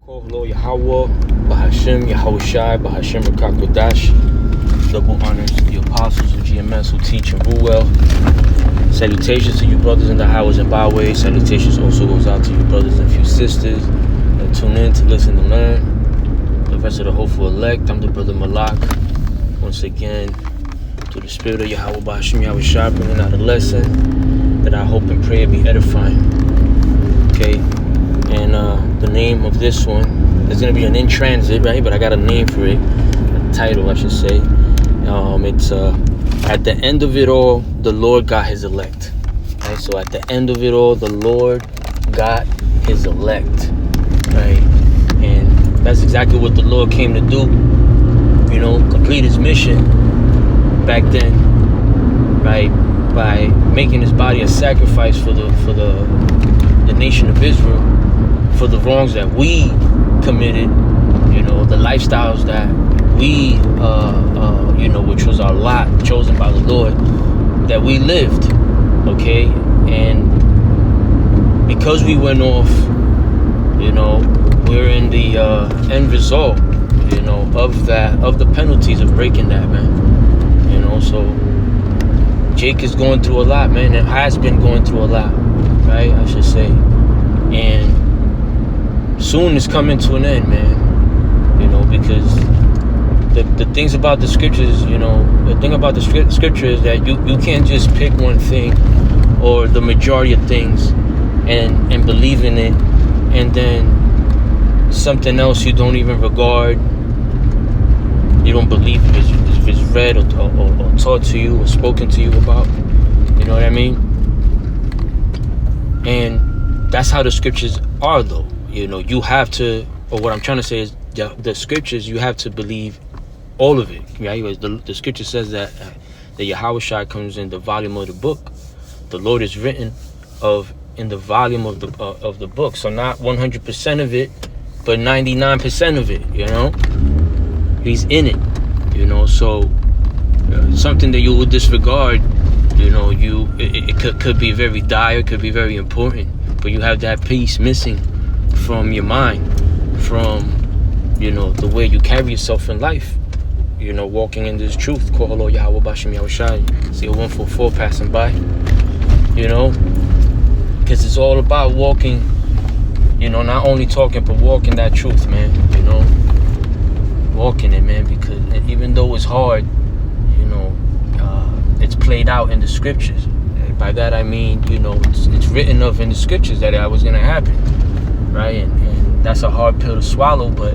Hello, Yahweh, Bahashim, Yahushai, Bahashim, Rakakwadash. Double honors to the apostles of GMS who teach and rule well. Salutations to you brothers in the highways and byways. Salutations also goes out to you brothers and few sisters that tune in to listen and learn. The rest of the hopeful elect, I'm the brother Malak. Once again, to the spirit of Yahweh, Bahashim, Yahushai, bringing out a lesson that I hope and pray be edifying. Okay? And the name of this one is going to be an in transit, right? But I got a name for it, a title I should say. It's at the end of it all, the Lord got his elect. Right? So at the end of it all, the Lord got his elect. Right? And that's exactly what the Lord came to do. You know, complete his mission back then, right? By making his body a sacrifice for the nation of Israel, for the wrongs that we committed, you know, the lifestyles that we, you know, which was our lot chosen by the Lord, that we lived, okay? And because we went off, you know, we're in the end result, you know, of the penalties of breaking that, man. You know, so Jake is going through a lot, man, and has been going through a lot, right? I should say. And soon it's coming to an end, man. You know, because the things about the scriptures, you know, the thing about the scripture is that you can't just pick one thing or the majority of things and believe in it, and then something else you don't even regard, you don't believe if it's read or taught to you or spoken to you about. You know what I mean? And that's how the scriptures are, though. You know, you have to, or what I'm trying to say is the scriptures, you have to believe all of it, right? The scripture says that the Yahushai comes in the volume of the book. The Lord is written in the volume of the book. So not 100% of it, but 99% of it, you know? He's in it, you know? So something that you would disregard, you know, it could be very dire, could be very important, but you have that piece missing from your mind, from, you know, the way you carry yourself in life, you know, walking in this truth. Kohalo Yahweh Bashim Yahushai. See a 144 passing by, you know, because it's all about walking, you know, not only talking, but walking that truth, man, you know, walking it, man, because even though it's hard, you know, it's played out in the scriptures. By that I mean, you know, it's written of in the scriptures that it was going to happen. Right, and that's a hard pill to swallow, but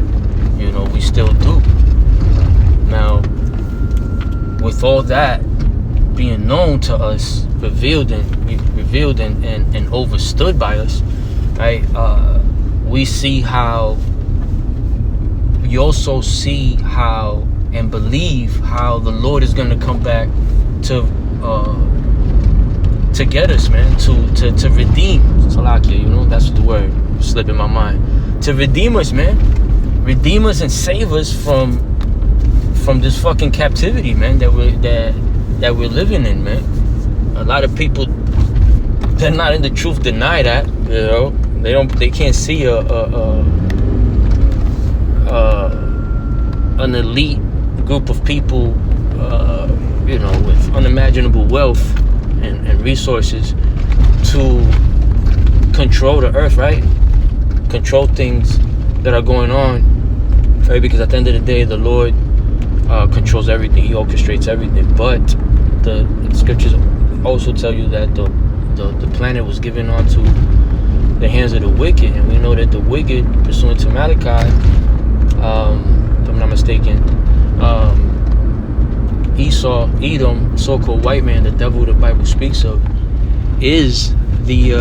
you know, we still do. Now, with all that being known to us, revealed and overstood by us, right? We see how. We also see how and believe how the Lord is going to come back to get us, man, to redeem. Salakia, you know, that's the word. Slipping my mind. To redeem us, man. Redeem us and save us from this fucking captivity, man, that we're living in, man. A lot of people, they're not in the truth, deny that, you know. They can't see an elite group of people, you know, with unimaginable wealth and resources to control the earth, right? Control things that are going on, right? Because at the end of the day, the Lord controls everything. He orchestrates everything. But the scriptures also tell you that the planet was given onto the hands of the wicked, and we know that the wicked, pursuant to Malachi, if I'm not mistaken, Esau, Edom, so-called white man, the devil the Bible speaks of, is the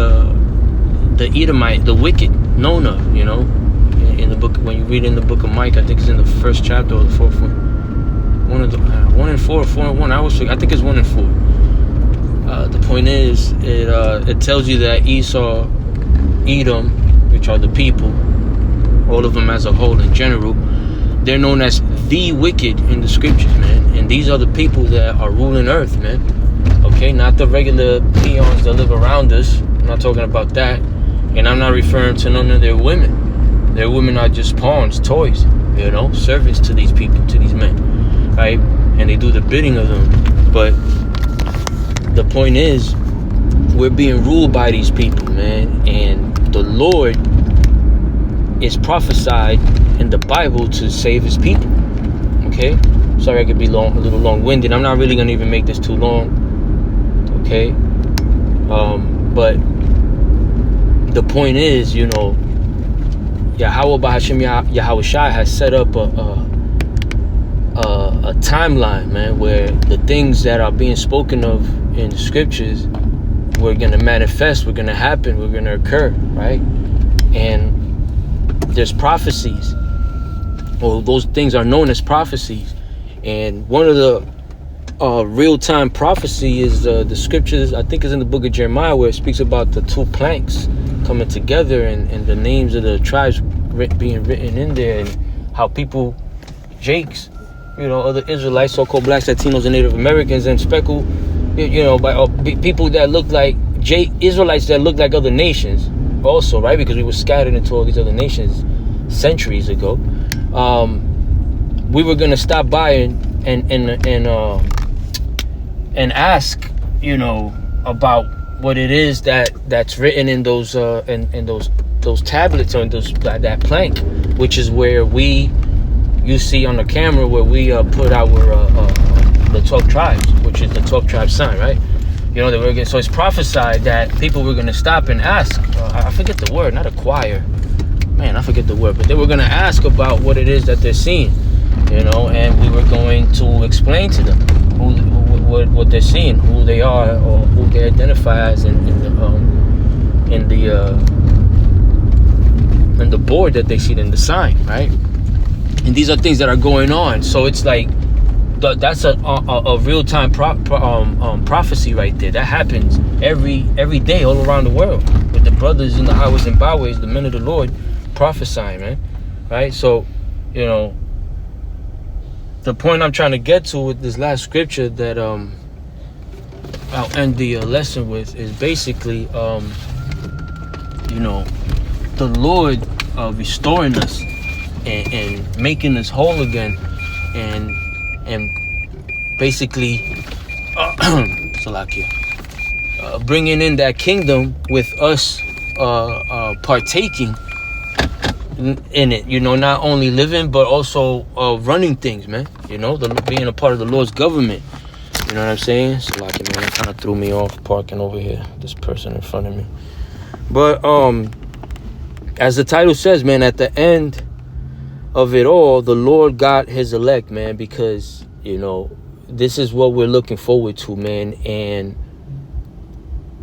Edomite, the wicked, known of, you know, in the book. When you read in the book of Micah, I think it's in the first chapter or the fourth one. One and four and one. I think it's 1 and 4. The point is, it tells you that Esau, Edom, which are the people, all of them as a whole in general, they're known as the wicked in the scriptures, man. And these are the people that are ruling earth, man. Okay, not the regular peons that live around us. I'm not talking about that. And I'm not referring to none of their women. Their women are just pawns, toys, you know, servants to these people, to these men, right? And they do the bidding of them. But the point is, we're being ruled by these people, man. And the Lord is prophesied in the Bible to save his people. Okay? Sorry I could be a little long-winded. I'm not really going to even make this too long. Okay? But the point is, you know, Yahweh Bahashim Yahweh Shai has set up a timeline, man, where the things that are being spoken of in the scriptures were going to manifest, were going to happen, were going to occur, right? And there's prophecies, or those things are known as prophecies. And one of the real-time prophecy is the scriptures, I think it's in the book of Jeremiah, where it speaks about the two planks coming together, and the names of the tribes being written in there, and how people, Jakes, you know, other Israelites, so-called blacks, Latinos, and Native Americans, and speckled, you know, by people that look like Israelites that look like other nations also, right? Because we were scattered into all these other nations centuries ago. We were gonna stop by and ask, you know, about what it is that's written in those in those tablets, or in that plank, which is where you see on the camera where we put our the 12 tribes, which is the 12 tribe sign, right? You know, so it's prophesied that people were gonna stop and ask. I forget the word, not acquire. Man, I forget the word, but they were gonna ask about what it is that they're seeing, you know, and we were going to explain to them what they're seeing, who they are, or who they identify as in the board that they see in the sign, right? And these are things that are going on. So it's like that's a real-time prophecy right there. That happens every day all around the world with the brothers in the highways and byways, the men of the Lord prophesying, man, right? So, you know, the point I'm trying to get to with this last scripture that I'll end the lesson with is basically, you know, the Lord restoring us and making us whole again, and basically bringing in that kingdom with us partaking in it, you know, not only living but also running things, man, you know, being a part of the Lord's government, you know what I'm saying? Salaki, man, it kind of threw me off parking over here, this person in front of me. But as the title says, man, at the end of it all, the Lord got his elect, man, because, you know, this is what we're looking forward to, man. And,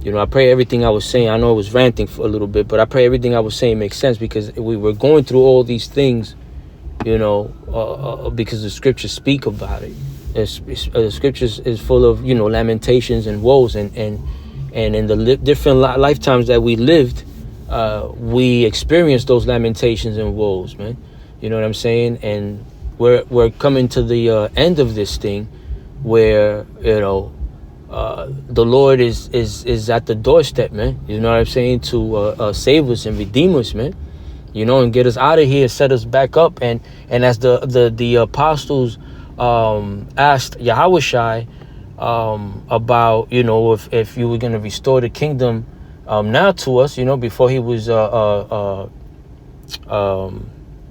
you know, I pray everything I was saying, I know I was ranting for a little bit, but I pray everything I was saying makes sense, because we were going through all these things, you know, because the scriptures speak about it. The scriptures is full of, you know, lamentations and woes, and in the different lifetimes that we lived, we experienced those lamentations and woes, man. You know what I'm saying? And we're coming to the end of this thing, where, you know, the Lord is at the doorstep, man. You know what I'm saying? To save us and redeem us, man. You know, and get us out of here, set us back up. And as the apostles asked Yahweh Shai about, you know, if you were going to restore the kingdom now to us, you know, before he was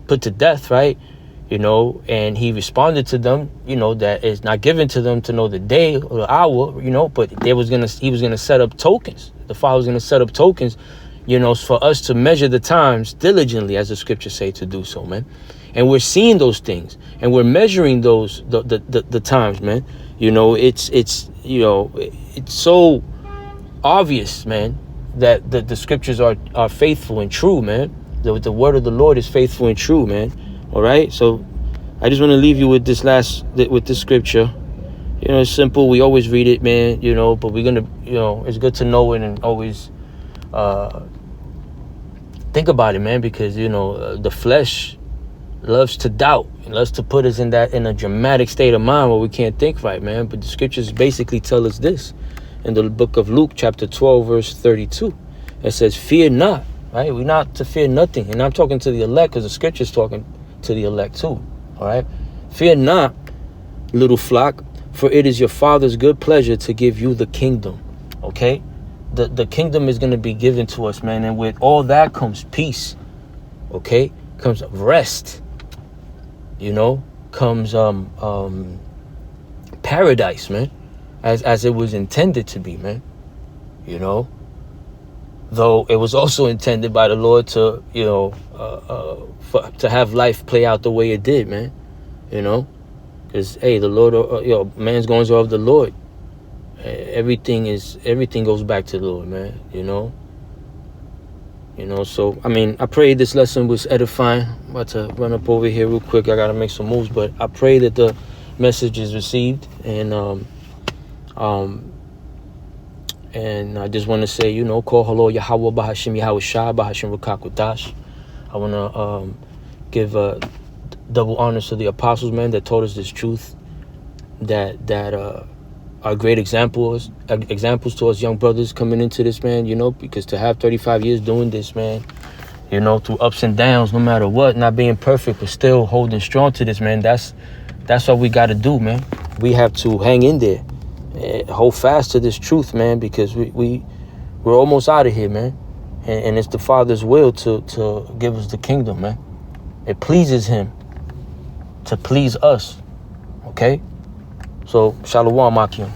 put to death, right? You know, and he responded to them, you know, that it's not given to them to know the day or the hour, you know, but he was gonna set up tokens. The Father was gonna set up tokens, you know, for us to measure the times diligently, as the scriptures say to do so, man. And we're seeing those things, and we're measuring those the times, man. You know, it's you know, it's so obvious, man, that the scriptures are faithful and true, man. The word of the Lord is faithful and true, man. All right, so I just want to leave you with this scripture. You know, it's simple. We always read it, man. You know, but we're gonna, you know, it's good to know it and always think about it, man, because, you know, the flesh loves to doubt and loves to put us in a dramatic state of mind where we can't think right, man. But the scriptures basically tell us this in the book of Luke, chapter 12, verse 32. It says, "Fear not." right? We're not to fear nothing. And I'm talking to the elect because the scripture's talking to the elect too, all right? Fear not, little flock, for it is your Father's good pleasure to give you the kingdom, okay? The kingdom is going to be given to us, man, and with all that comes peace, okay? Comes rest, you know? Comes paradise, man, as it was intended to be, man, you know? Though it was also intended by the Lord to, you know, to have life play out the way it did, man, you know? Because, hey, the Lord, you know, man's goings are of the Lord. Everything goes back to the Lord, man, you know? So, I mean, I pray this lesson was edifying. I'm about to run up over here real quick. I got to make some moves, but I pray that the message is received. And I just want to say, you know, call hello Yahweh Bahashim Yahweh Shah Bahashim Rukakudash. I want to give double honors to the apostles, man, that taught us this truth, that are great examples to us young brothers coming into this, man, you know, because to have 35 years doing this, man, you know, through ups and downs, no matter what, not being perfect, but still holding strong to this, man, that's what we got to do, man. We have to hang in there, hold fast to this truth, man, because we're almost out of here, man. And it's the Father's will to give us the kingdom, man. It pleases him to please us, okay? So, Shalom, Akim.